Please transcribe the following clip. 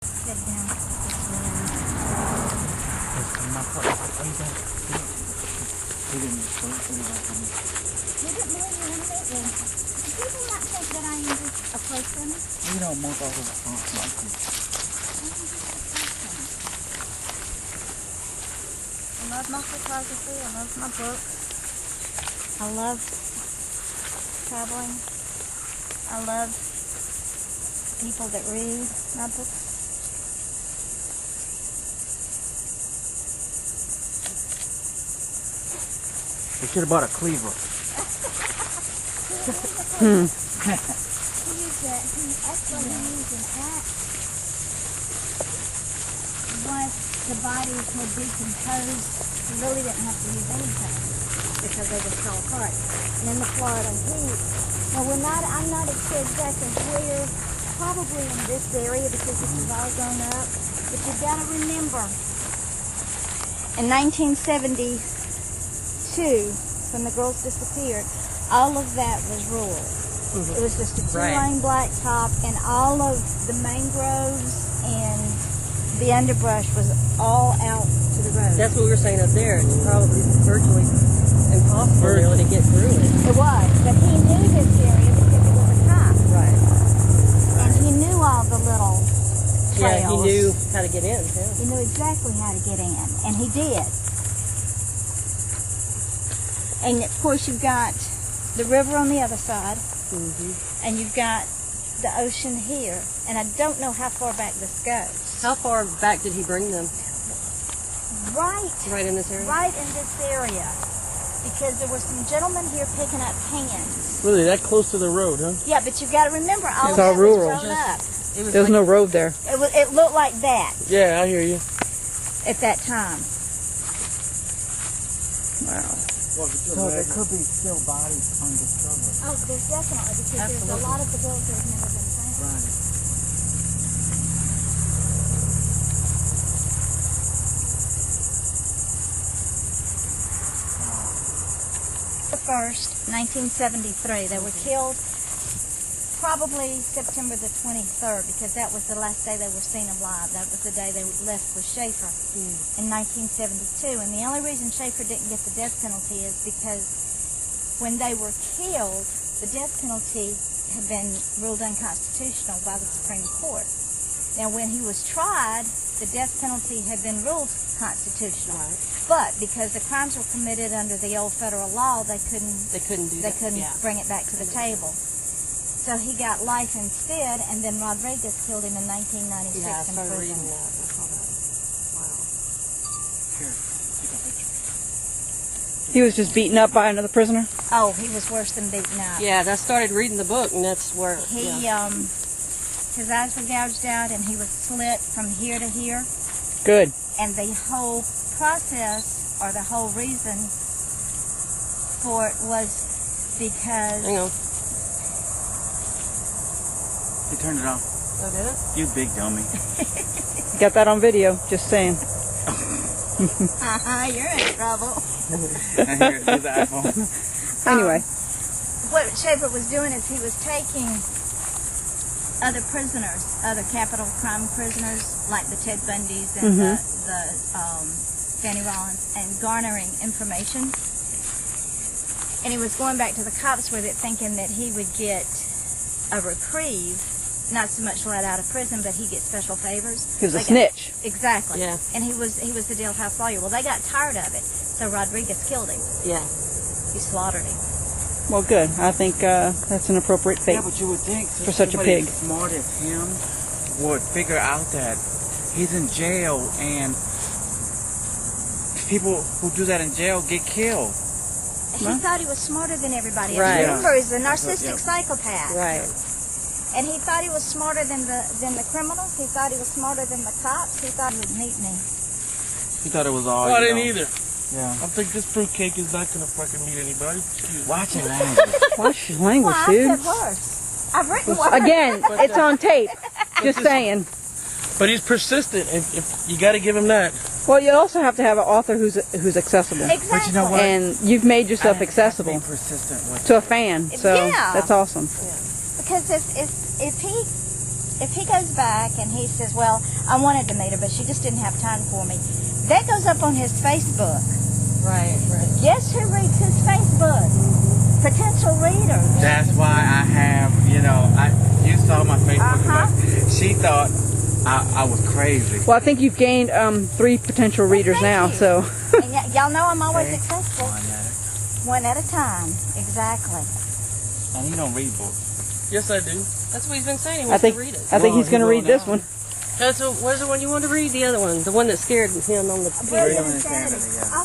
Sit down. He didn't believe you wanted it. People not think that I am just a person. You don't want all of the like this. I love my photography. I love my books. I love traveling. I love people that read my books. You should have bought a cleaver. He used that. That's what he used an axe. Once the bodies had decomposed, he really didn't have to use anything because they just fell apart. And in the Florida heat, well, I'm not sure exactly where, probably in this area because this is all grown up. But you've got to remember, in 1972, when the girls disappeared, all of that was rural. It was just a two-lane blacktop, and all of the mangroves and the underbrush was all out to the road. That's what we were saying up there. It's probably virtually impossible really to get through it. It was, but he knew this area because he was a cop. Right. And he knew all the little trails. Yeah, he knew how to get in, too. He knew exactly how to get in, and he did. And of course you've got the river on the other side, and you've got the ocean here. And I don't know how far back this goes. How far back did he bring them? Right in this area? Right in this area. Because there were some gentlemen here picking up cans. Really, that close to the road, huh? Yeah, but you've got to remember, all It's that all rural. was grown up. There's no road there. It looked like that Yeah, I hear you. at that time. Wow. So there could be still bodies undiscovered. Oh, there's definitely, because there's a lot of the girls that have never been found. Right. The 1st, 1973, they were killed probably September the 23rd, because that was the last day they were seen alive. That was the day they left with Schaefer in 1972. And the only reason Schaefer didn't get the death penalty is because when they were killed, the death penalty had been ruled unconstitutional by the Supreme Court. Now, when he was tried, the death penalty had been ruled constitutional. But because the crimes were committed under the old federal law, they couldn't bring it back to the table. So he got life instead, and then Rodriguez killed him in 1996 in prison. Here, take a picture. He was just beaten up by another prisoner? Oh, he was worse than beaten up. Yeah, I started reading the book, and that's where... His eyes were gouged out, and he was slit from here to here. Good. And the whole process, or the whole reason for it was because... Hang on. You turned it off. Oh, did it? You big dummy. Got that on video, just saying. You're in trouble. Here, do the iPhone. Anyway. What Schaefer was doing is he was taking other prisoners, other capital crime prisoners, like the Ted Bundys and the Fanny Rollins, and garnering information. And he was going back to the cops with it, thinking that he would get a reprieve, not so much let out of prison, but he gets special favors. He was a snitch. Exactly. Yeah. And he was the jailhouse lawyer. Well, they got tired of it, so Rodriguez killed him. Yeah. He slaughtered him. Well, good. I think that's an appropriate fate Yeah, but you would think for such a pig. Smart as him would figure out that he's in jail, and people who do that in jail get killed. He thought he was smarter than everybody else. Right. Remember, he's a narcissistic psychopath. Right. And he thought he was smarter than the criminals. He thought he was smarter than the cops. He thought he would meet me. He thought it was all. Oh, you I didn't know. either. Yeah. I think this fruitcake is not gonna fucking meet anybody. Watch your language. Watch your language, Well, dude. I said worse. I've written worse. Again, it's on tape. Just saying. But he's persistent, and if you got to give him that. Well, you also have to have an author who's accessible. Exactly. But you know what? And you've made yourself Be accessible persistent with to a fan, so Yeah. that's awesome. Because if he if he goes back and he says, well, I wanted to meet her, but she just didn't have time for me, that goes up on his Facebook. Right. Guess who reads his Facebook? Potential readers. That's why I have, you saw my Facebook. But she thought I was crazy. Well, I think you've gained 3 potential readers thank now, you. so. And y'all know I'm always successful. One at One at a time. Exactly. And he don't read books. Yes, I do. That's what he's been saying. He I wants think to read it. I think Well, he's going to he read will this now. one. Where's the one you wanted to read? The other one. The one that scared him on the Brilliant Insanity, insanity. yeah.